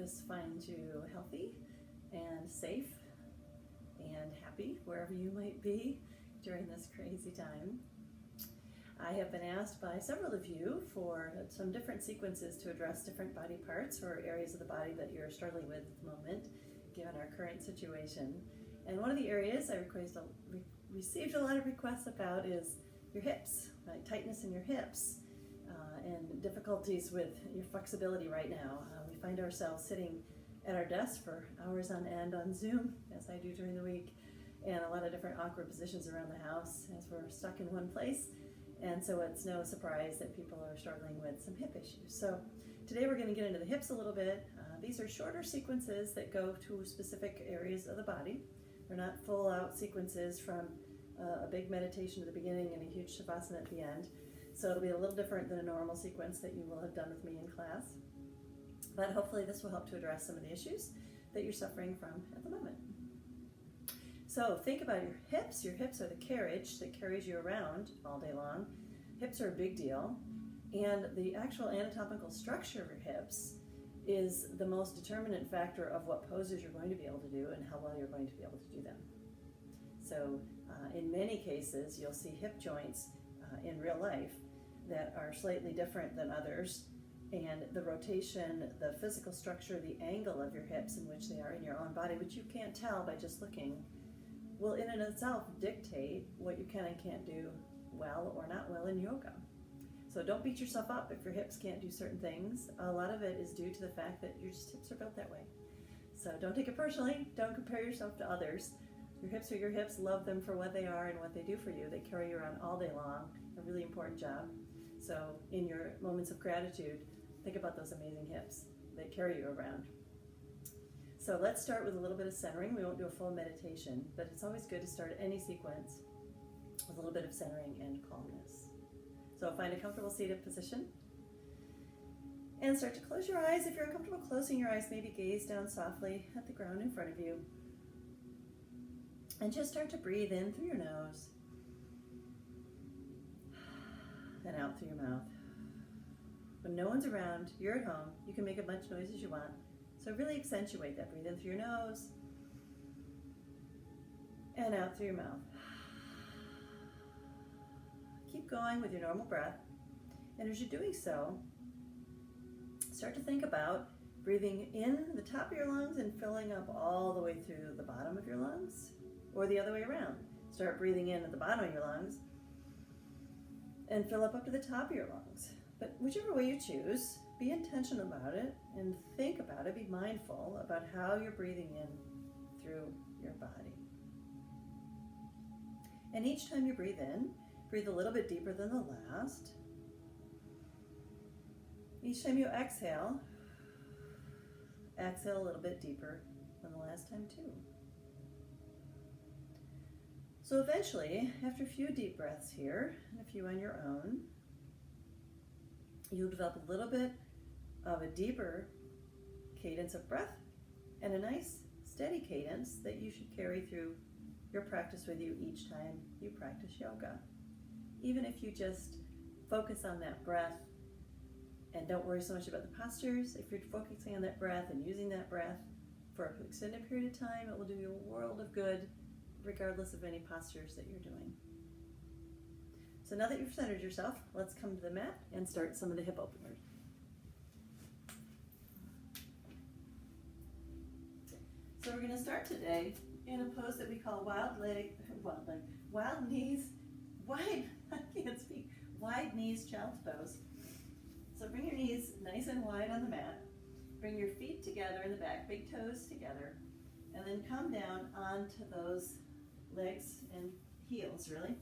this finds you healthy and safe and happy wherever you might be during this crazy time. I have been asked by several of you for some different sequences to address different body parts or areas of the body that you're struggling with at the moment, given our current situation. And one of the areas I received a lot of requests about is your hips, right? Tightness in your hips, and difficulties with your flexibility right now. We find ourselves sitting at our desk for hours on end on Zoom, as I do during the week, and a lot of different awkward positions around the house as we're stuck in one place. And so it's no surprise that people are struggling with some hip issues. So today we're going to get into the hips a little bit. These are shorter sequences that go to specific areas of the body. They're not full out sequences from a big meditation at the beginning and a huge shavasana at the end. So it'll be a little different than a normal sequence that you will have done with me in class. But hopefully this will help to address some of the issues that you're suffering from at the moment. So think about your hips. Your hips are the carriage that carries you around all day long. Hips are a big deal. And the actual anatomical structure of your hips is the most determinant factor of what poses you're going to be able to do and how well you're going to be able to do them. So in many cases, you'll see hip joints in real life that are slightly different than others, and the rotation, the physical structure, the angle of your hips in which they are in your own body, which you can't tell by just looking, will in and of itself dictate what you can and can't do well or not well in yoga. So don't beat yourself up if your hips can't do certain things. A lot of it is due to the fact that your hips are built that way. So don't take it personally. Don't compare yourself to others. Your hips are your hips. Love them for what they are and what they do for you. They carry you around all day long. A really important job. So in your moments of gratitude, think about those amazing hips that carry you around. So let's start with a little bit of centering. We won't do a full meditation, but it's always good to start any sequence with a little bit of centering and calmness. So find a comfortable seated position and start to close your eyes. If you're uncomfortable closing your eyes, maybe gaze down softly at the ground in front of you. And just start to breathe in through your nose and out through your mouth. When no one's around, you're at home, you can make as much noise as you want. So really accentuate that. Breathe in through your nose and out through your mouth. Keep going with your normal breath. And as you're doing so, start to think about breathing in the top of your lungs and filling up all the way through the bottom of your lungs, or the other way around. Start breathing in at the bottom of your lungs and fill up to the top of your lungs. But whichever way you choose, be intentional about it and think about it. Be mindful about how you're breathing in through your body. And each time you breathe in, breathe a little bit deeper than the last. Each time you exhale, exhale a little bit deeper than the last time too. So eventually, after a few deep breaths here, and a few on your own, you'll develop a little bit of a deeper cadence of breath and a nice steady cadence that you should carry through your practice with you each time you practice yoga. Even if you just focus on that breath and don't worry so much about the postures, if you're focusing on that breath and using that breath for an extended period of time, it will do you a world of good regardless of any postures that you're doing. So now that you've centered yourself, let's come to the mat and start some of the hip openers. So we're going to start today in a pose that we call wild knees, wide knees, child's pose. So bring your knees nice and wide on the mat. Bring your feet together in the back, big toes together, and then come down onto those legs and heels, really.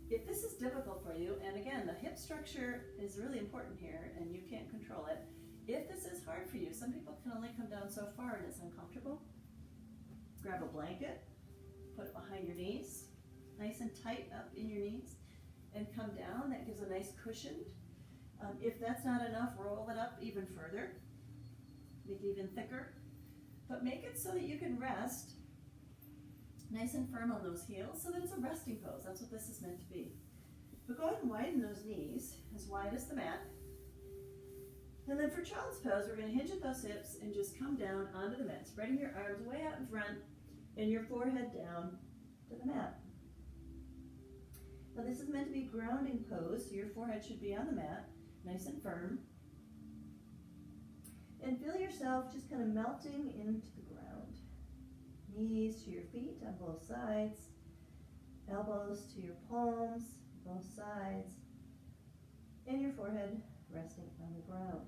If this is difficult for you, and again, the hip structure is really important here, and you can't control it. If this is hard for you, some people can only come down so far and it's uncomfortable. Grab a blanket, put it behind your knees, nice and tight up in your knees, and come down. That gives a nice cushion. If that's not enough, roll it up even further. Make it even thicker. But make it so that you can rest nice and firm on those heels so that it's a resting pose. That's what this is meant to be. But go ahead and widen those knees as wide as the mat. And then for child's pose, we're going to hinge at those hips and just come down onto the mat, spreading your arms way out in front and your forehead down to the mat. Now this is meant to be grounding pose, so your forehead should be on the mat, nice and firm. And feel yourself just kind of melting into the ground. Knees to your feet on both sides, elbows to your palms, both sides, and your forehead resting on the ground.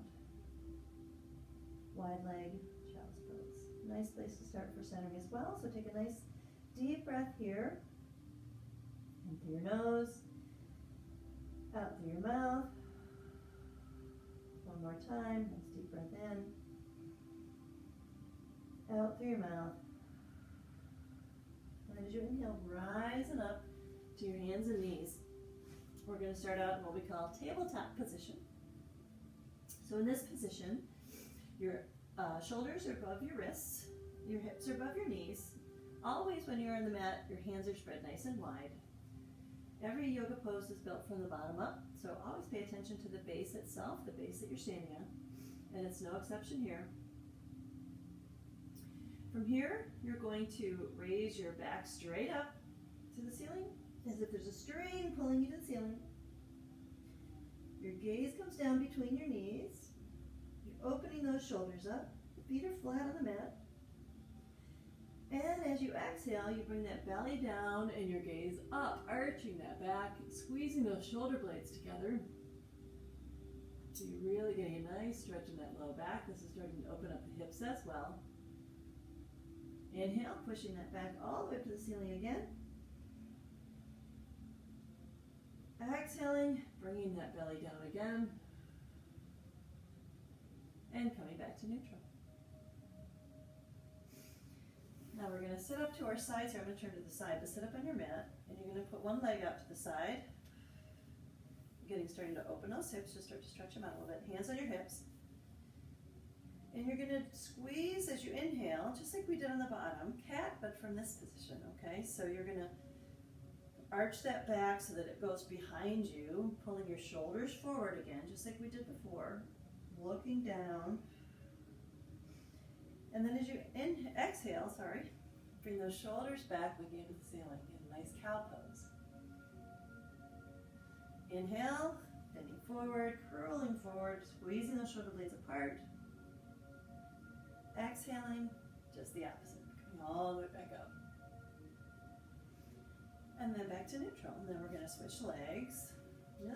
Wide leg, child's pose. Nice place to start for centering as well, so take a nice deep breath here. In through your nose, out through your mouth. One more time, nice deep breath in, out through your mouth. And as you inhale, rising up to your hands and knees. We're going to start out in what we call tabletop position. So in this position, your shoulders are above your wrists, your hips are above your knees. Always when you're on the mat, your hands are spread nice and wide. Every yoga pose is built from the bottom up, so always pay attention to the base itself, the base that you're standing on, and it's no exception here. From here, you're going to raise your back straight up to the ceiling, as if there's a string pulling you to the ceiling. Your gaze comes down between your knees. You're opening those shoulders up. The feet are flat on the mat. And as you exhale, you bring that belly down and your gaze up, arching that back, squeezing those shoulder blades together. So you're really getting a nice stretch in that low back. This is starting to open up the hips as well. Inhale, pushing that back all the way up to the ceiling again. Exhaling, bringing that belly down again. And coming back to neutral. Now we're going to sit up to our sides here. I'm going to turn to the side, but sit up on your mat, and you're going to put one leg out to the side. Starting to open those hips, just start to stretch them out a little bit. Hands on your hips. And you're going to squeeze as you inhale, just like we did on the bottom, cat, but from this position, okay? So you're going to arch that back so that it goes behind you, pulling your shoulders forward again, just like we did before, looking down. And then as you exhale, bring those shoulders back with you to the ceiling in a nice cow pose. Inhale, bending forward, curling forward, squeezing those shoulder blades apart. Exhaling, just the opposite, coming all the way back up. And then back to neutral. And then we're going to switch legs.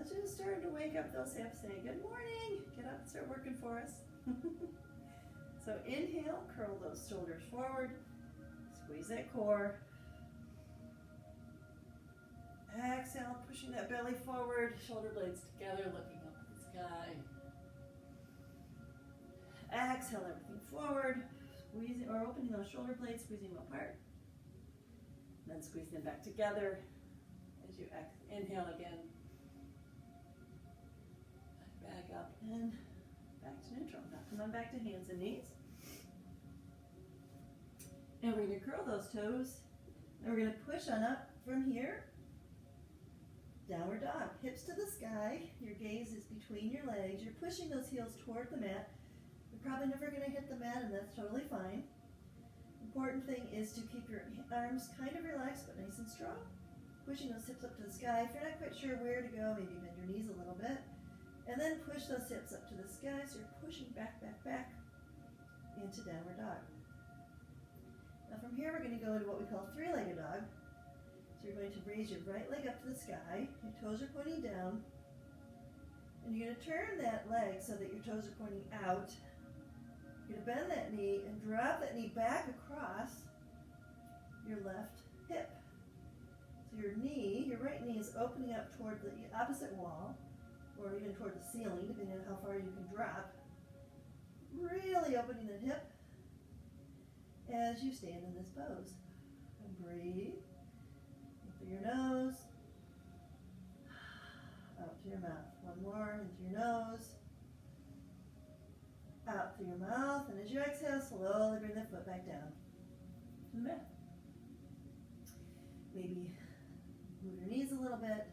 Just starting to wake up those hips, saying, good morning. Get up and start working for us. So inhale, curl those shoulders forward, squeeze that core. Exhale, pushing that belly forward, shoulder blades together, looking up at the sky. Exhale everything forward, squeezing or opening those shoulder blades, squeezing them apart. Then squeeze them back together as you inhale again. Back up and back to neutral. Now come on back to hands and knees. And we're going to curl those toes. And we're going to push on up from here. Downward dog. Hips to the sky. Your gaze is between your legs. You're pushing those heels toward the mat. You're probably never going to hit the mat, and that's totally fine. Important thing is to keep your arms kind of relaxed but nice and strong. Pushing those hips up to the sky. If you're not quite sure where to go, maybe bend your knees a little bit. And then push those hips up to the sky, so you're pushing back into downward dog. Now from here we're going to go into what we call three-legged dog. So you're going to raise your right leg up to the sky, your toes are pointing down, and you're going to turn that leg so that your toes are pointing out. You're going to bend that knee and drop that knee back across your left hip. So your right knee is opening up toward the opposite wall, or even toward the ceiling, depending on how far you can drop. Really opening the hip as you stand in this pose. And breathe. In through your nose. Out through your mouth. One more, in through your nose. Out through your mouth. And as you exhale, slowly bring the foot back down to the mat. Maybe move your knees a little bit.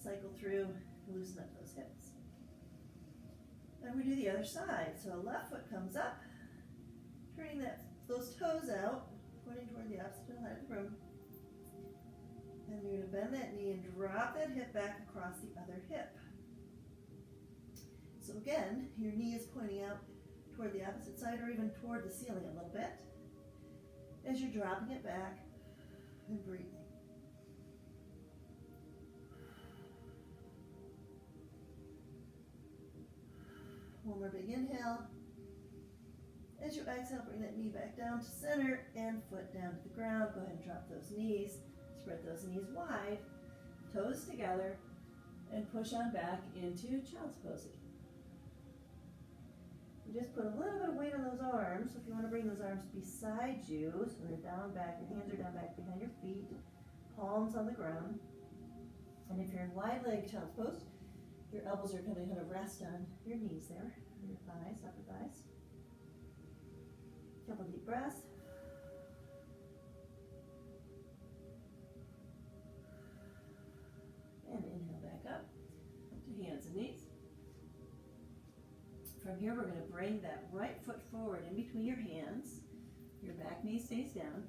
Cycle through. Loosen up those hips. Then we do the other side. So left foot comes up, turning those toes out, pointing toward the opposite side of the room. And you're going to bend that knee and drop that hip back across the other hip. So again, your knee is pointing out toward the opposite side or even toward the ceiling a little bit as you're dropping it back and breathing. One more big inhale. As you exhale, bring that knee back down to center and foot down to the ground. Go ahead and drop those knees. Spread those knees wide, toes together, and push on back into child's pose again. You just put a little bit of weight on those arms. So if you want to bring those arms beside you, so they're down back, your hands are down back behind your feet, palms on the ground. And if you're in wide leg child's pose, your elbows are going to kind of rest on your knees there, your thighs, upper thighs. Couple deep breaths. And inhale back up to hands and knees. From here, we're going to bring that right foot forward in between your hands. Your back knee stays down.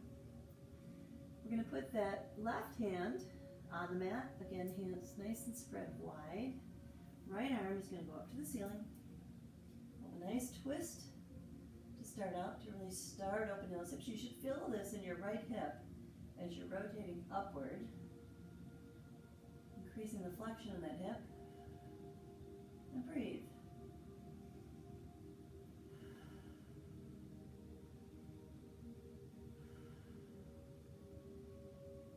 We're going to put that left hand on the mat. Again, hands nice and spread wide. Right arm is going to go up to the ceiling. Have a nice twist to start out, to really start opening those hips. You should feel this in your right hip as you're rotating upward. Increasing the flexion in that hip. And breathe.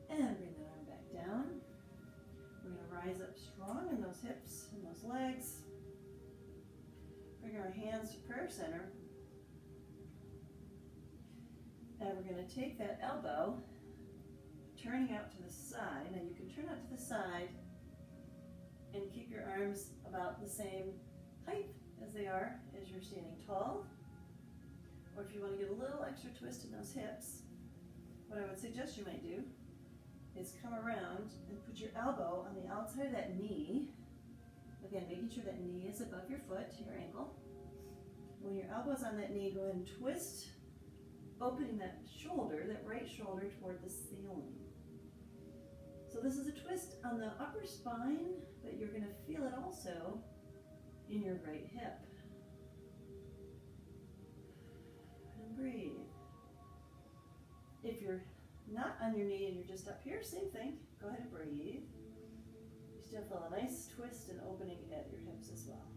And bring that arm back down. We're going to rise up strong in those hips and those legs. Bring our hands to prayer center. And we're going to take that elbow, turning out to the side. Now you can turn out to the side and keep your arms about the same height as they are as you're standing tall. Or if you want to get a little extra twist in those hips, what I would suggest you might do is come around and put your elbow on the outside of that knee. Again, making sure that knee is above your foot, your ankle. When your elbow's on that knee, go ahead and twist, opening that shoulder, that right shoulder toward the ceiling. So this is a twist on the upper spine, but you're going to feel it also in your right hip. And breathe. If you're not on your knee and you're just up here, same thing. Go ahead and breathe. You still feel a nice twist and opening at your hips as well.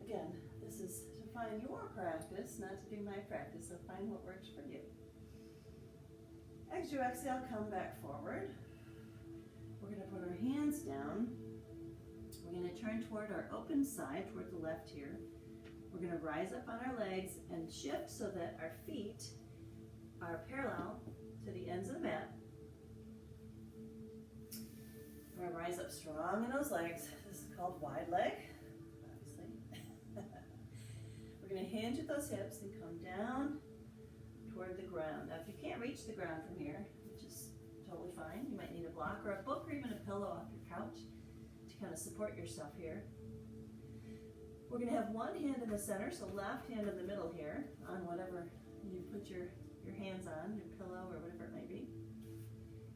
Again, this is to find your practice, not to do my practice, so find what works for you. As you exhale, come back forward. We're going to put our hands down. We're going to turn toward our open side, toward the left here. We're going to rise up on our legs and shift so that our feet are parallel to the ends of the mat. We're going to rise up strong in those legs. This is called wide leg, obviously. We're going to hinge at those hips and come down toward the ground. Now, if you can't reach the ground from here, which is totally fine, you might need a block or a book or even a pillow off your couch to kind of support yourself here. We're going to have one hand in the center, so left hand in the middle here on whatever you put your hands on, your pillow or whatever it might be.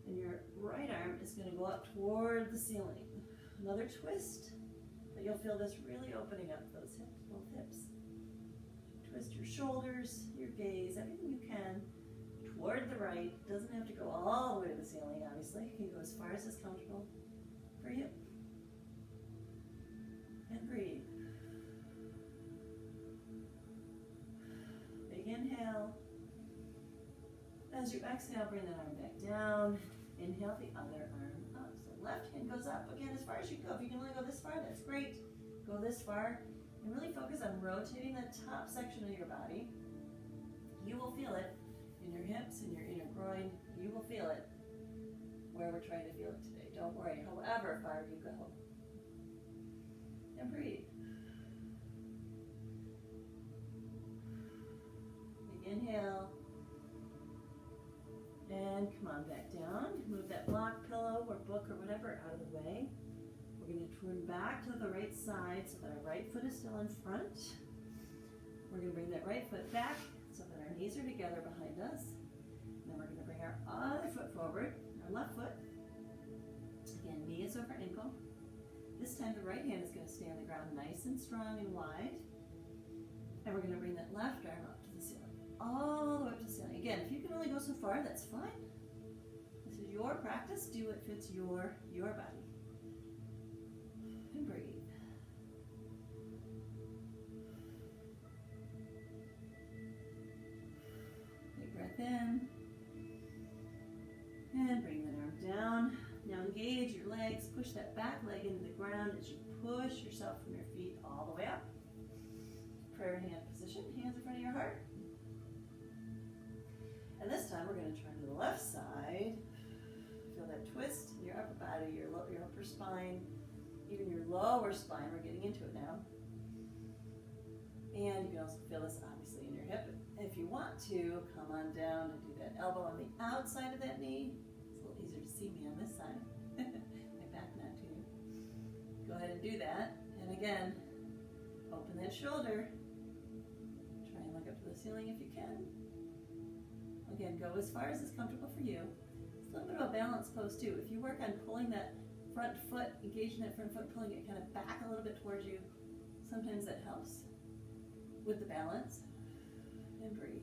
And your right arm is going to go up toward the ceiling. Another twist, but you'll feel this really opening up those hips, both hips. Twist your shoulders, your gaze, everything you can toward the right. It doesn't have to go all the way to the ceiling, obviously. You can go as far as is comfortable for you. And breathe. Big inhale. As you exhale, bring that arm back down. Inhale the other arm up. So left hand goes up, again, as far as you can go. If you can only go this far, that's great. Go this far. And really focus on rotating the top section of your body. You will feel it in your hips, in your inner groin. You will feel it where we're trying to feel it today. Don't worry, however far you go. And breathe. Big inhale. And come on back down. Move that block, pillow, or book, or whatever out of the way. We're going to Turn back to the right side so that our right foot is still in front. We're going to bring that right foot back so that our knees are together behind us. And then we're going to bring our other foot forward, our left foot. Again, knee is over ankle. This time the right hand is going to stay on the ground nice and strong and wide. And we're going to bring that left arm up to the ceiling. All the way up to the ceiling. Again, if you can only go so far, that's fine. This is your practice. Do what fits your body. And breathe. Big breath in. And bring that arm down. Now engage your legs. Push that back leg into the ground as you push yourself from your feet all the way up. Prayer hand position. Hands in front of your heart. And this time we're going to turn to the left side. Feel that twist in your upper body, your upper spine, even your lower spine. We're getting into it now. And you can also feel this obviously in your hip. If you want to, come on down and do that elbow on the outside of that knee. It's a little easier to see me on this side. My back not too. Go ahead and do that. And again, open that shoulder. Try and look up to the ceiling if you can. Again, go as far as is comfortable for you. It's a little bit of a balance pose too. If you work on pulling that front foot, engaging that front foot, pulling it kind of back a little bit towards you, sometimes that helps with the balance. And breathe.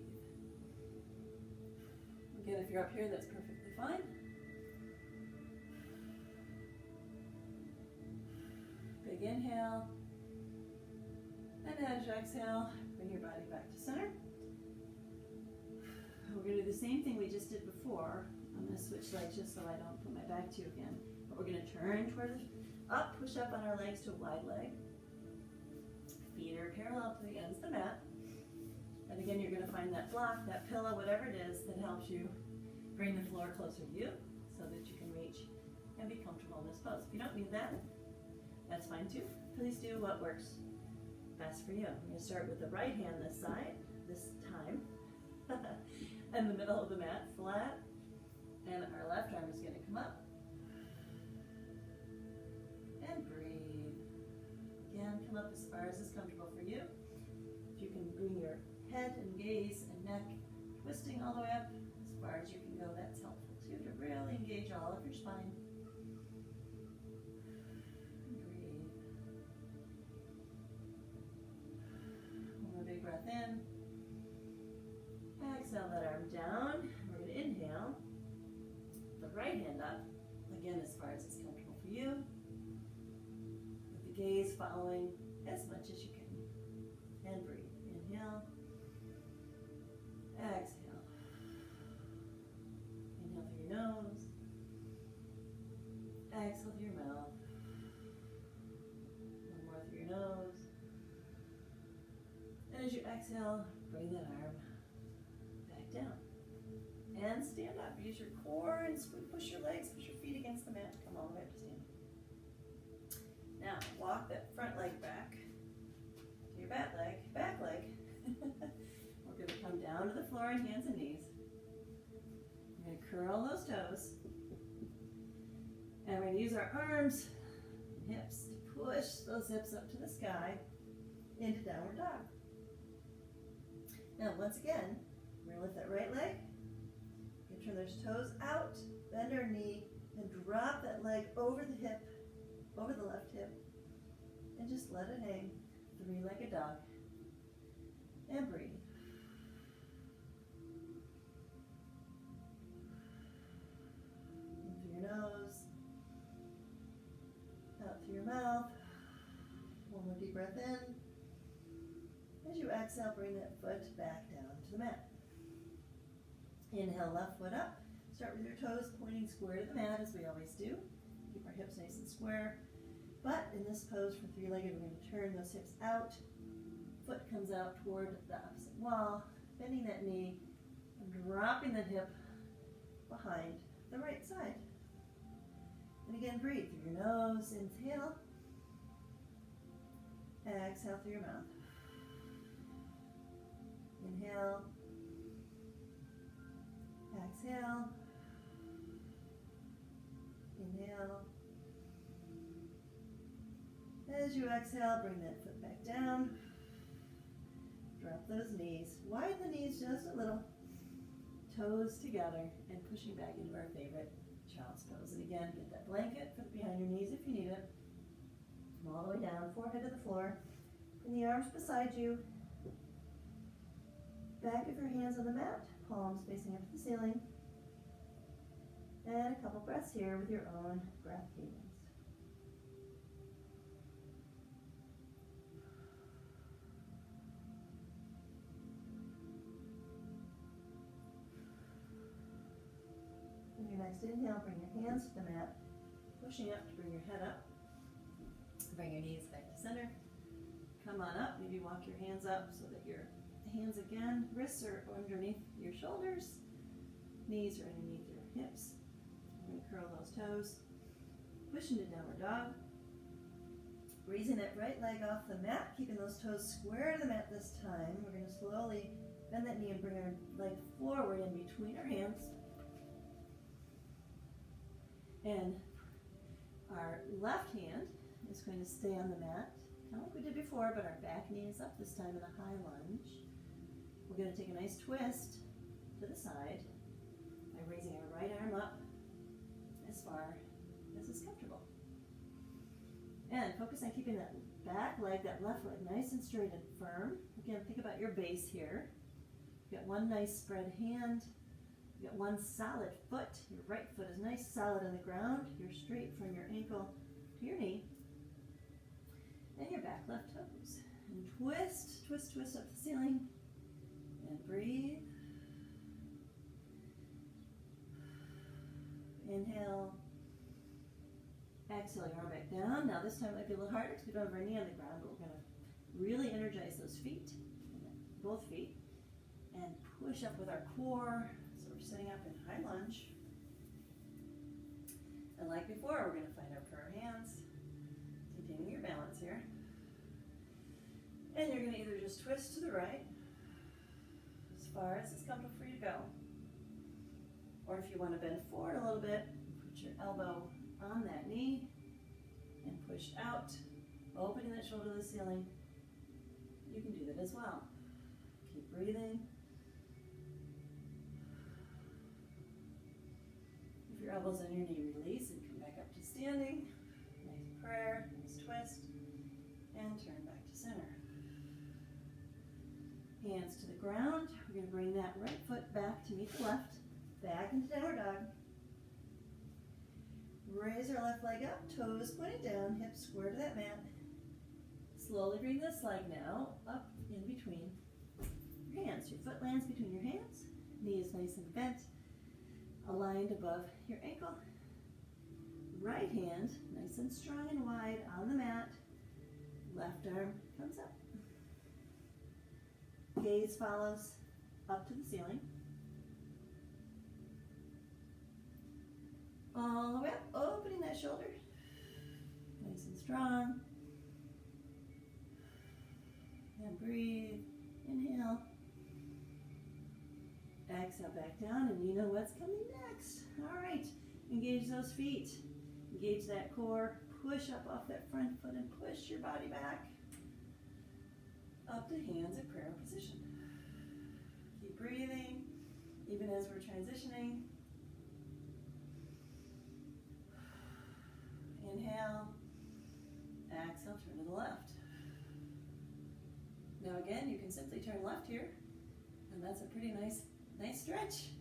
Again, if you're up here, that's perfectly fine. Big inhale. And as you exhale, bring your body back to center. We're going to do the same thing we just did before. I'm going to switch legs just so I don't put my back to you again. But we're going to turn toward up, push up on our legs to a wide leg. Feet are parallel to the ends of the mat. And again, you're going to find that block, that pillow, whatever it is that helps you bring the floor closer to you so that you can reach and be comfortable in this pose. If you don't need that, that's fine too. Please do what works best for you. I'm going to start with the right hand this side, this time. In the middle of the mat, flat, and our left arm is going to come up. And breathe. Again, come up as far as is comfortable for you. If you can bring your head and gaze and neck twisting all the way up as far as you can go, that's helpful too, to really engage all of your spine. Breathe. One more big breath in. Exhale that arm down. We're going to inhale the right hand up, again as far as it's comfortable for you, with the gaze following as much as you can. And breathe. Inhale. Exhale. Inhale through your nose. Exhale through your mouth. One more through your nose. And as you exhale, bring that arm down and stand up. Use your core and push your legs, push your feet against the mat. Come all the way up to stand. Now walk that front leg back to your back leg. We're going to come down to the floor on hands and knees. We're going to curl those toes, and we're going to use our arms and hips to push those hips up to the sky into downward dog. Now once again, we're going to lift that right leg. You can turn those toes out, bend our knee, and drop that leg over the hip, over the left hip, and just let it hang. Three-legged dog. And breathe. In through your nose, out through your mouth. One more deep breath in. As you exhale, bring that foot back down to the mat. Inhale, left foot up. Start with your toes pointing square to the mat as we always do. Keep our hips nice and square. But in this pose for three-legged, we're going to turn those hips out. Foot comes out toward the opposite wall, bending that knee, and dropping that hip behind the right side. And again, breathe through your nose. Inhale. Exhale through your mouth. Inhale. Exhale. Inhale. as you exhale, bring that foot back down. Drop those knees. Widen the knees just a little. Toes together and pushing back into our favorite child's pose. And again, get that blanket, put it behind your knees if you need it. Come all the way down, forehead to the floor. Bring the arms beside you. Back of your hands on the mat, palms facing up to the ceiling. And a couple breaths here with your own breath cadence. And your next inhale, bring your hands to the mat, pushing up to bring your head up. Bring your knees back to center. Come on up, maybe walk your hands up so that your hands again, wrists are underneath your shoulders, knees are underneath your hips. We're going to curl those toes. Push into downward dog. Raising that right leg off the mat, keeping those toes square to the mat this time. We're going to slowly bend that knee and bring our leg forward in between our hands. And our left hand is going to stay on the mat, kind of like we did before, but our back knee is up this time in a high lunge. We're going to take a nice twist to the side by raising our right arm up as far as is comfortable. And focus on keeping that back leg, that left leg, nice and straight and firm. Again, think about your base here. You've got one nice spread hand. You've got one solid foot. Your right foot is nice, solid on the ground. You're straight from your ankle to your knee. And your back left toes. And twist, twist, twist up the ceiling. And breathe. Inhale. Exhale, your arm back down. Now this time it might be a little harder because we don't have our knee on the ground, but we're going to really energize those feet, both feet, and push up with our core. So we're sitting up in high lunge. And like before, we're going to find our prayer hands, maintaining your balance here. And you're going to either just twist to the right, as far as it's comfortable for you to go. Or if you want to bend forward a little bit, put your elbow on that knee and push out, opening that shoulder to the ceiling. You can do that as well. Keep breathing. If your elbow's on your knee, release and come back up to standing. Nice prayer, nice twist, and turn back to center. Hands to the ground. We're going to bring that right foot back to meet the left. Back into downward dog. Raise our left leg up, toes pointed down, hips square to that mat. Slowly bring this leg now up in between your hands. Your foot lands between your hands. Knee is nice and bent, aligned above your ankle. Right hand, nice and strong and wide on the mat. Left arm comes up. Gaze follows up to the ceiling. All the way up, opening that shoulder. Nice and strong. And breathe. Inhale. Exhale back down, and you know what's coming next. All right, engage those feet. Engage that core. Push up off that front foot and push your body back. Up to hands at prayer position. Keep breathing, even as we're transitioning. Inhale, exhale, turn to the left. Now again, you can simply turn left here, and that's a pretty nice stretch.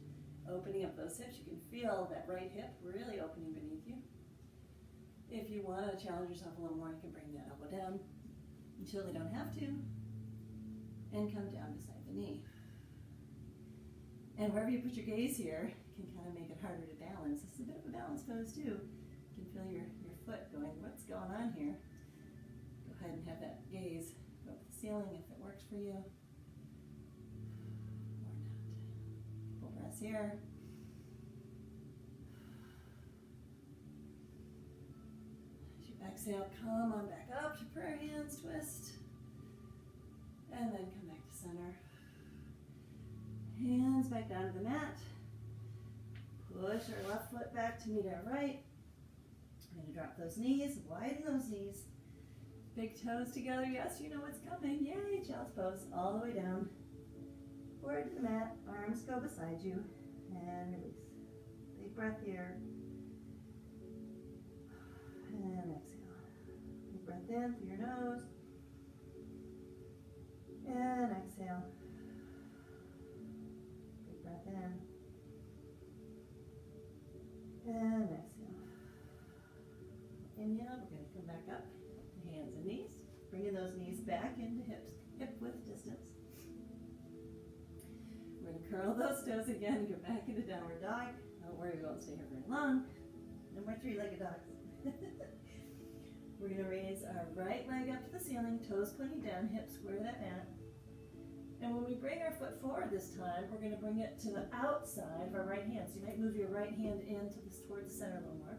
Opening up those hips, you can feel that right hip really opening beneath you. If you want to challenge yourself a little more, you can bring that elbow down. You totally don't have to. And come down beside the knee. And wherever you put your gaze here, can kind of make it harder to balance. This is a bit of a balance pose too. You can feel your foot going, what's going on here? Go ahead and have that gaze go up the ceiling if it works for you. Or not. Couple breaths here. As you exhale, come on back up to prayer hands, twist. And then come back to center. Hands back down to the mat. Push our left foot back to meet our right. We're going to drop those knees, widen those knees. Big toes together. Yes, you know what's coming. Yay, child's pose. All the way down. Forward to the mat. Arms go beside you. And release. Big breath here. And exhale. Big breath in through your nose. And exhale. Big breath in. And exhale. Inhale, we're going to come back up. Hands and knees. Bringing those knees back into hip-width distance. We're going to curl those toes again, go back into downward dog. Don't worry, we won't stay here very long. No more three-legged dogs. We're going to raise our right leg up to the ceiling, toes pointing down, hips square to that mat. And when we bring our foot forward this time, we're going to bring it to the outside of our right hand. So you might move your right hand towards the center a little more.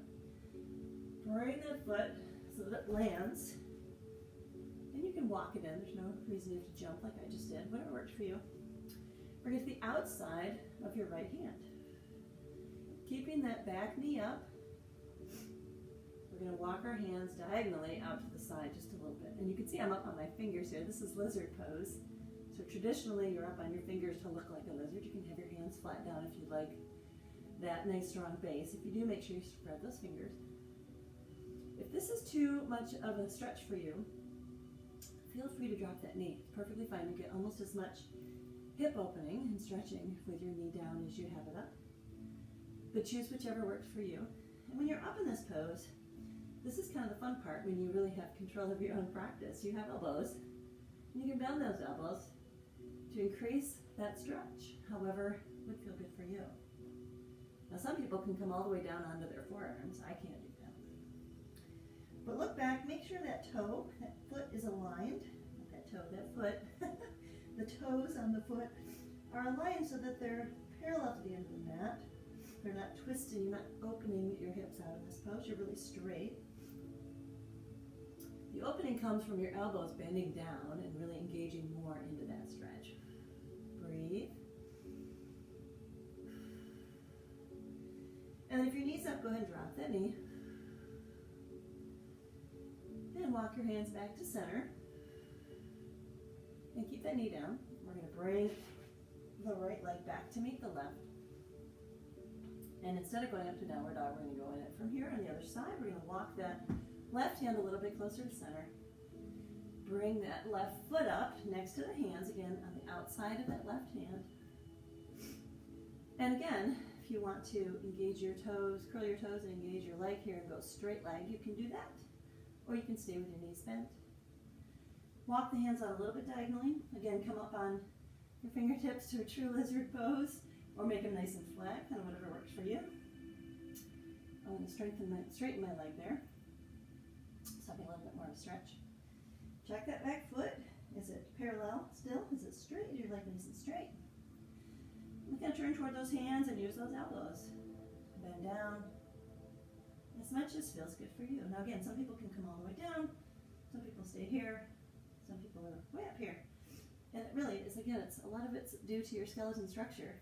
Bring that foot so that it lands. And you can walk it in. There's no reason you have to jump like I just did. Whatever works for you. Bring it to the outside of your right hand. Keeping that back knee up. We're going to walk our hands diagonally out to the side just a little bit. And you can see I'm up on my fingers here. This is lizard pose. So traditionally, you're up on your fingers to look like a lizard. You can have your hands flat down if you like that nice strong base. If you do, make sure you spread those fingers. If this is too much of a stretch for you, feel free to drop that knee. It's perfectly fine. You get almost as much hip opening and stretching with your knee down as you have it up. But choose whichever works for you. And when you're up in this pose, this is kind of the fun part when you really have control of your own practice. You have elbows, and you can bend those elbows to increase that stretch, however would feel good for you. Now some people can come all the way down onto their forearms. I can't do that. But look back, make sure that toe, that foot is aligned. Not that toe, that foot. The toes on the foot are aligned so that they're parallel to the end of the mat. They're not twisting, you're not opening your hips out of this pose, you're really straight. The opening comes from your elbows bending down and really engaging more into that stretch. Breathe. And if your knee's up, go ahead and drop that knee. And walk your hands back to center. And keep that knee down. We're going to bring the right leg back to meet the left. And instead of going up to downward dog, we're going to go in it from here on the other side. We're going to walk that left hand a little bit closer to center. Bring that left foot up next to the hands, again on the outside of that left hand. And again, if you want to engage your toes, curl your toes and engage your leg here and go straight leg, you can do that. Or you can stay with your knees bent. Walk the hands out a little bit diagonally. Again, come up on your fingertips to a true lizard pose, or make them nice and flat, kind of whatever works for you. I'm going to straighten my leg there. So having a little bit more of a stretch. Check that back foot. Is it parallel still? Is it straight? Is your leg nice and straight? We're going to turn toward those hands and use those elbows. Bend down as much as feels good for you. Now again, some people can come all the way down. Some people stay here. Some people are way up here. And it really is, again, a lot of it's due to your skeleton structure.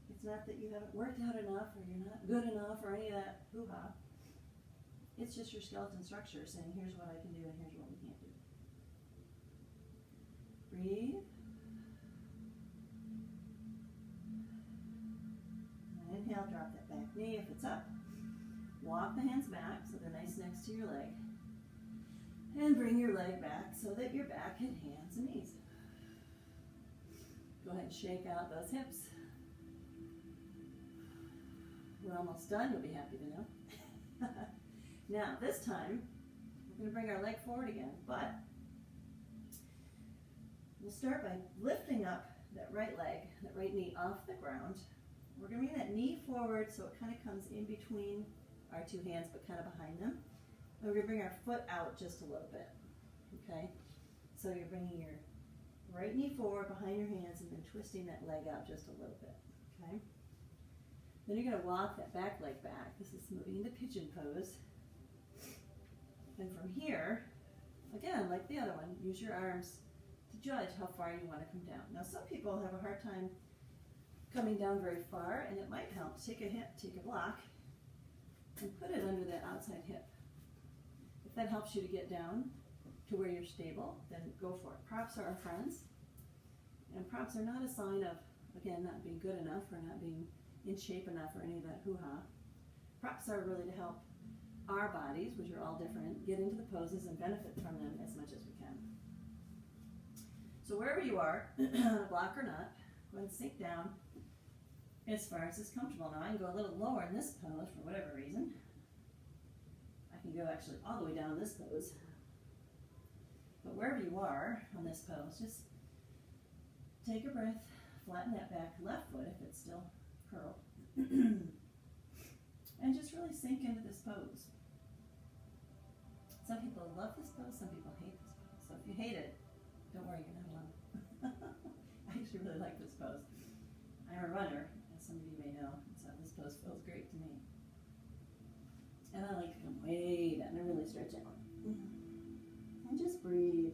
It's not that you haven't worked out enough or you're not good enough or any of that hoo-ha. It's just your skeleton structure saying, here's what I can do and here's what we can't do. Breathe. And inhale, drop that back knee if it's up. Walk the hands back so they're nice next to your leg. And bring your leg back so that you're back in hands and knees. Go ahead and shake out those hips. We're almost done, you'll be happy to know. Now, this time, we're going to bring our leg forward again, but we'll start by lifting up that right leg, that right knee off the ground. We're going to bring that knee forward so it kind of comes in between our two hands, but kind of behind them. And we're going to bring our foot out just a little bit, okay? So you're bringing your right knee forward behind your hands and then twisting that leg out just a little bit, okay? Then you're going to walk that back leg back. This is moving into pigeon pose. And from here, again, like the other one, use your arms to judge how far you want to come down. Now, some people have a hard time coming down very far, and it might help to take a block, and put it under that outside hip. If that helps you to get down, to where you're stable, then go for it. Props are our friends. And props are not a sign of, again, not being good enough or not being in shape enough or any of that hoo-ha. Props are really to help our bodies, which are all different, get into the poses and benefit from them as much as we can. So wherever you are, on a block or not, go ahead and sink down as far as is comfortable. Now I can go a little lower in this pose for whatever reason. I can go actually all the way down in this pose. But wherever you are on this pose, just take a breath, flatten that back left foot if it's still curled, and just really sink into this pose. Some people love this pose, some people hate this pose. So if you hate it, don't worry, you're not alone. I actually really like this pose. I'm a runner, as some of you may know, so this pose feels great to me. And I like to come way down and really stretch out. And just breathe.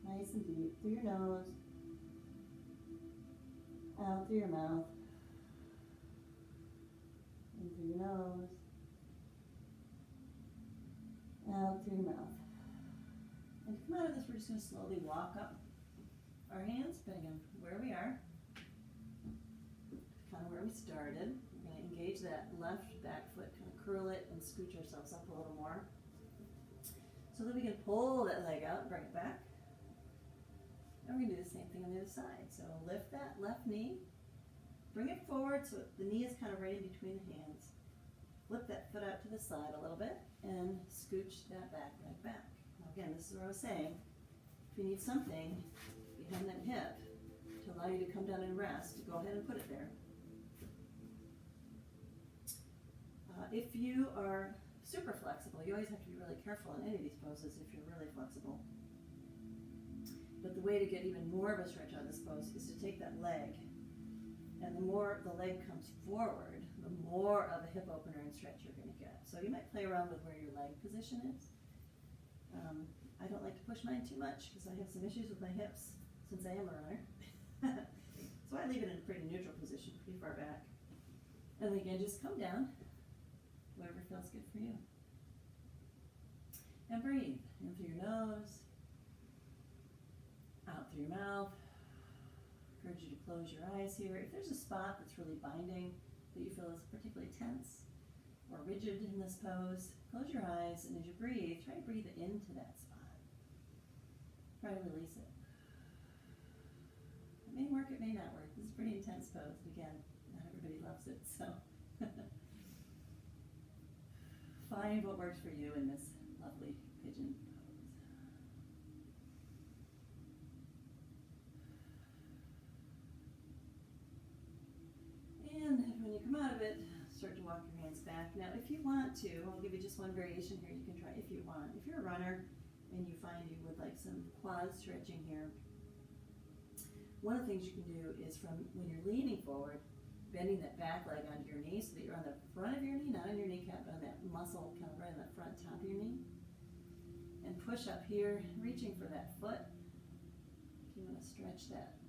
Nice and deep through your nose, out through your mouth, in through your nose, out through your mouth. And to come out of this, we're just going to slowly walk up our hands, depending on where we are, kind of where we started. We're going to engage that left back foot, kind of curl it and scooch ourselves up a little more, so that we can pull that leg out and bring it back. And we're going to do the same thing on the other side. So lift that left knee, bring it forward so the knee is kind of right in between the hands. Flip that foot out to the side a little bit and scooch that back leg back. Now again, this is what I was saying. If you need something behind that hip to allow you to come down and rest, go ahead and put it there. If you are super flexible, you always have to be really careful in any of these poses if you're really flexible. But the way to get even more of a stretch out of this pose is to take that leg, and the more the leg comes forward, the more of a hip opener and stretch you're going to get. So you might play around with where your leg position is. I don't like to push mine too much because I have some issues with my hips since I am a runner. So I leave it in a pretty neutral position, pretty far back. And again, just come down, whatever feels good for you. And breathe in through your nose, out through your mouth. Encourage you to close your eyes here. If there's a spot that's really binding, that you feel is particularly tense or rigid in this pose, close your eyes, and as you breathe, try to breathe into that spot. Try to release it. It may work, it may not work. This is a pretty intense pose. Again, not everybody loves it, so find what works for you in this lovely pigeon pose. And when you come out of it, start to walk your hands back. Now, if you want to, I'll give you just one variation here you can try if you want. If you're a runner and you find you would like some quad stretching here, one of the things you can do is from when you're leaning forward, bending that back leg onto your knee so that you're on the front of your knee, not on your kneecap, but on that muscle kind of right on the front top of your knee. And push up here, reaching for that foot. If you want to stretch that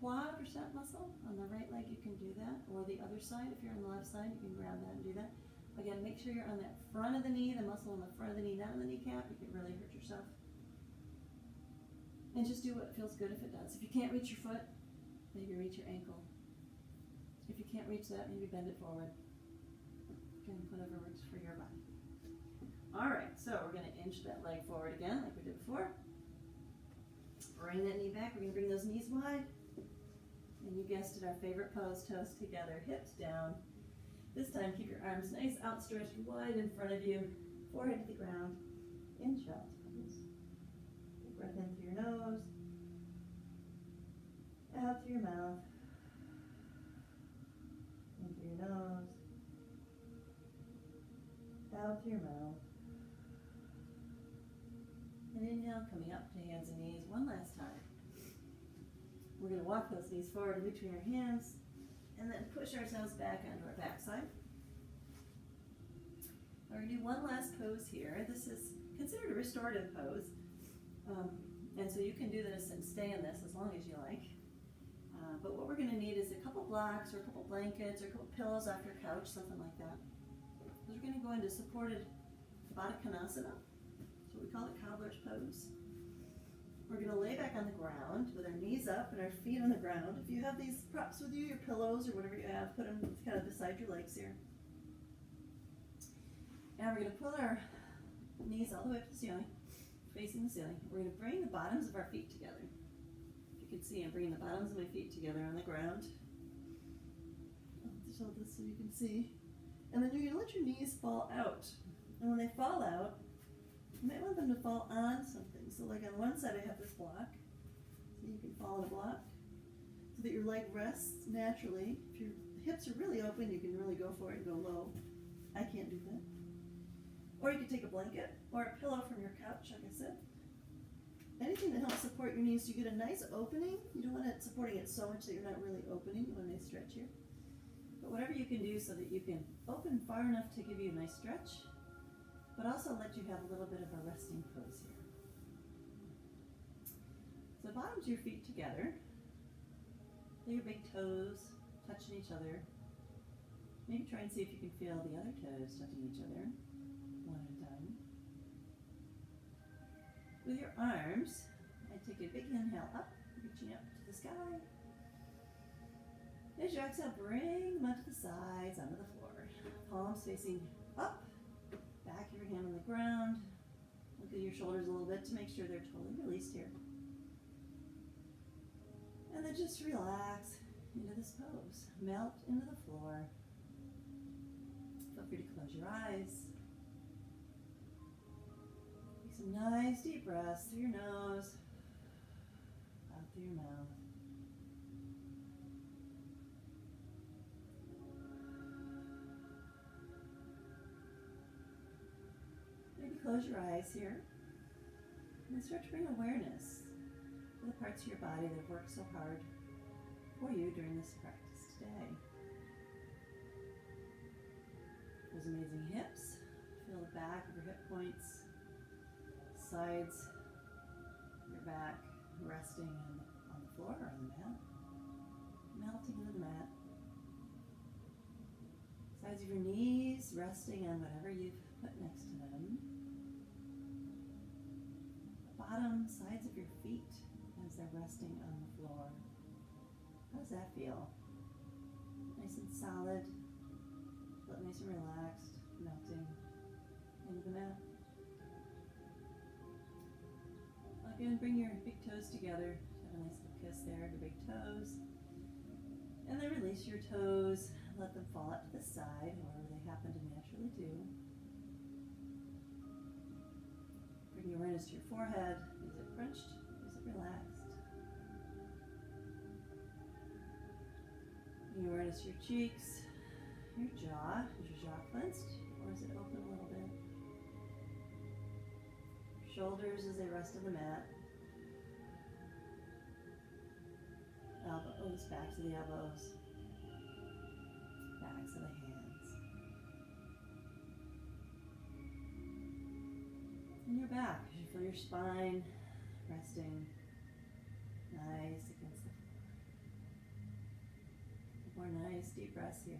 quadricep muscle on the right leg, you can do that. Or the other side, if you're on the left side, you can grab that and do that. Again, make sure you're on that front of the knee, the muscle on the front of the knee, not on the kneecap. You can really hurt yourself. And just do what feels good if it does. If you can't reach your foot, maybe reach your ankle. If you can't reach that, maybe bend it forward. Again, whatever works for your body. All right, so we're going to inch that leg forward again like we did before. Bring that knee back. We're going to bring those knees wide. And you guessed it, our favorite pose, toes together, hips down. This time, keep your arms nice, outstretched, wide in front of you, forehead to the ground, in child's pose. Take breath in through your nose, out through your mouth, in through your nose, out through your mouth. And inhale, coming up to hands and knees one last time. We're going to walk those knees forward in between our hands, and then push ourselves back onto our backside. We're going to do one last pose here. This is considered a restorative pose, and so you can do this and stay in this as long as you like. But what we're going to need is a couple blocks or a couple blankets or a couple pillows off your couch, something like that. Because we're going to go into supported Baddha Konasana. So We call it cobbler's pose. We're going to lay back on the ground with our knees up and our feet on the ground. If you have these props with you, your pillows or whatever you have, put them kind of beside your legs here. And we're going to pull our knees all the way up to the ceiling, facing the ceiling. We're going to bring the bottoms of our feet together. If you can see, I'm bringing the bottoms of my feet together on the ground. I'll show this so you can see. And then you're going to let your knees fall out. And when they fall out, you might want them to fall on something. So like on one side I have this block, so you can fall on a block, so that your leg rests naturally. If your hips are really open, you can really go for it and go low. I can't do that. Or you could take a blanket or a pillow from your couch, like I said. Anything that helps support your knees, so you get a nice opening. You don't want it supporting it so much that you're not really opening. You want a nice stretch here. But whatever you can do so that you can open far enough to give you a nice stretch, but also let you have a little bit of a resting pose here. So bottoms of your feet together. Lay your big toes touching each other. Maybe try and see if you can feel the other toes touching each other, one at a time. With your arms, I take a big inhale up, reaching up to the sky. As you exhale, bring them up to the sides, onto the floor. Palms facing up. Back of your hand on the ground. Look at your shoulders a little bit to make sure they're totally released here. And then just relax into this pose. Melt into the floor. Feel free to close your eyes. Take some nice deep breaths through your nose, out through your mouth. Close your eyes here and start to bring awareness to the parts of your body that have worked so hard for you during this practice today. Those amazing hips. Feel the back of your hip points, sides, your back resting on the floor or on the mat, melting into the mat. Sides of your knees resting on whatever you've put next to them. Bottom sides of your feet as they're resting on the floor. How does that feel? Nice and solid. Feel it nice and relaxed, melting into the mat. Again, bring your big toes together. Have a nice little kiss there, your big toes. And then release your toes. Let them fall out to the side, however they happen to naturally do. Bring your awareness to your forehead. Is it crunched? Is it relaxed? Bring your awareness to your cheeks, your jaw. Is your jaw clenched or is it open a little bit? Shoulders as they rest on the mat. Elbows, backs of the elbows. Backs of the hands. And your back, as you feel your spine resting nice against the floor. More nice deep breaths here.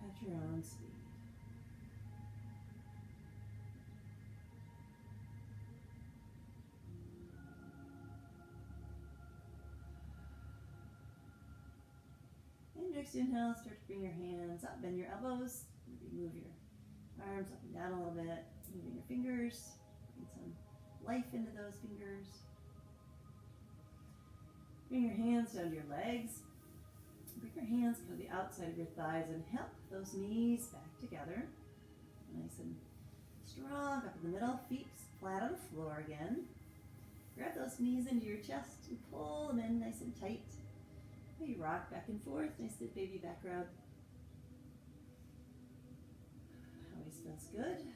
At your own speed. And next inhale, start to bring your hands up, bend your elbows, maybe move your arms up and down a little bit, moving your fingers, bring some life into those fingers. Bring your hands down to your legs. Bring your hands to the outside of your thighs and help those knees back together. Nice and strong up in the middle, feet flat on the floor again. Grab those knees into your chest and pull them in nice and tight. Maybe rock back and forth, nice little baby back rub. Always feels good.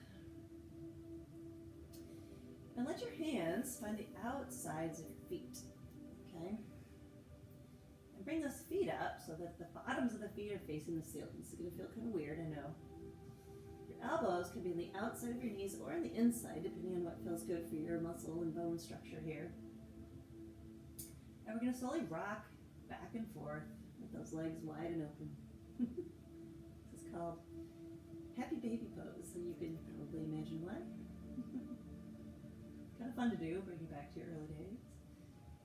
And let your hands find the outsides of your feet, okay? And bring those feet up so that the bottoms of the feet are facing the ceiling. This is gonna feel kind of weird, I know. Your elbows can be on the outside of your knees or on the inside, depending on what feels good for your muscle and bone structure here. And we're gonna slowly rock back and forth with those legs wide and open. This is called happy baby pose, and you can probably imagine why. Kind of fun to do, bring you back to your early days.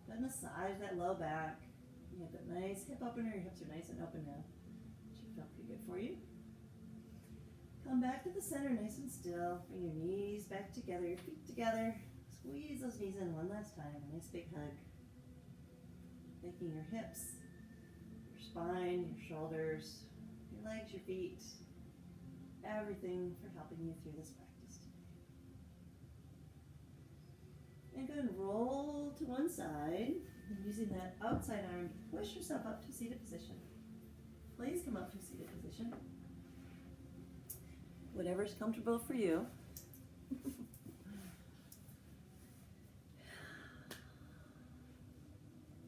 But massage that low back. You have that nice hip opener, your hips are nice and open now. Should feel pretty good for you. Come back to the center, nice and still. Bring your knees back together, your feet together. Squeeze those knees in one last time. A nice big hug. Making your hips, your spine, your shoulders, your legs, your feet, everything for helping you through this practice today. And go ahead and roll to one side, and using that outside arm to push yourself up to seated position. Please come up to seated position. Whatever's comfortable for you.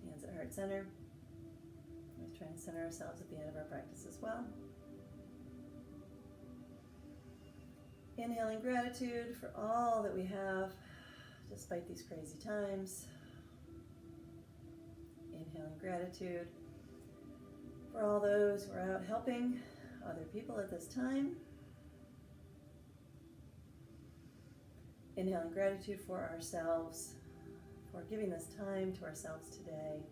Hands at heart center. Let's try and center ourselves at the end of our practice as well. Inhaling gratitude for all that we have despite these crazy times. Inhaling gratitude for all those who are out helping other people at this time. Inhaling gratitude for ourselves, for giving this time to ourselves today,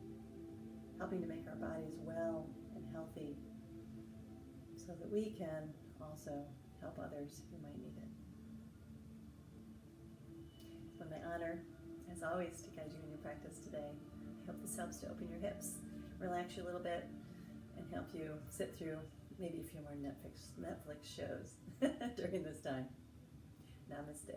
helping to make our bodies well and healthy so that we can also help others who might need it. It's been my honor, as always, to guide you in your practice today. I hope this helps to open your hips, relax you a little bit, and help you sit through maybe a few more Netflix shows during this time. Namaste.